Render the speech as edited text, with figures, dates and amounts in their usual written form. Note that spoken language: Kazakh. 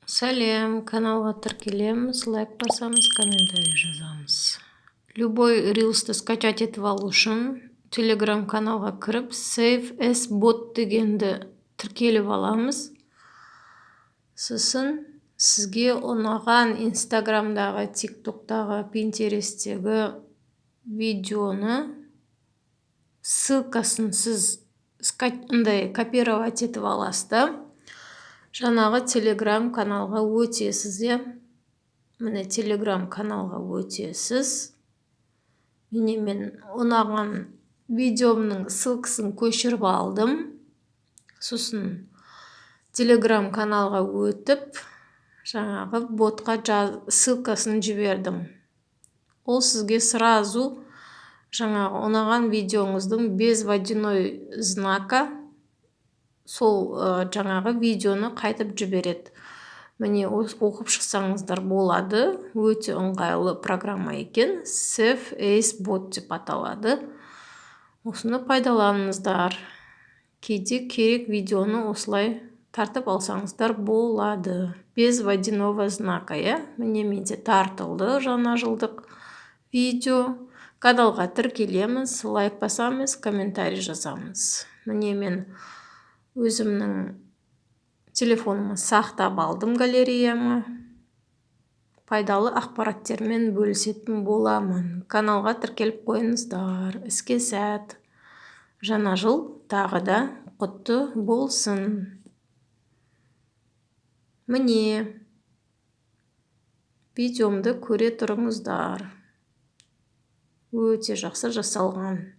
Сәлем, каналға тіркелеміз, лайк басамыз, комментарий жазамыз. Любой рилсті скачать етіп алу үшін телеграм каналға кіріп Save as bot дегенді тіркеліп аламыз. Сосын сізге ұнаған инстаграмдағы, тиктоктағы, пинтересттегі видеоны ссылкасын сіз копировать етіп аласыз. Жаңағы телеграм каналға өтесіз. Міне телеграм каналға өтесіз. Мен ұнаған видеомның ссылкасын көшіріп алдым. Сосын телеграм каналға өтіп, жаңағы ботқа ссылкасын жібердім. Ол сізге сразу жаңағы ұнаған видеоңыздың без водяной знака сол жаңағы видеоны қайтып жібереді. Міне оқып шықсаңыздар болады. Өте ыңғайлы программа екен. Save as bot деп аталады. Осыны пайдаланыңыздар. Кейде керек видеоны осылай тартып алсаңыздар болады. Без водяного знака, Міне менде тартылды жаңа жылдық видео. Каналға тіркелеміз, лайк басамыз, комментарий жазамыз. Міне мен өзімнің телефоныма сақтап алдым галереяма. Пайдалы ақпараттермен бөлісетін боламын. Каналға тіркеліп қойыңыздар. Іске сәт. Жаңа жыл тағы да құтты болсын. Міне видеомды көре тұрыңыздар. Өте жақсы жасалған.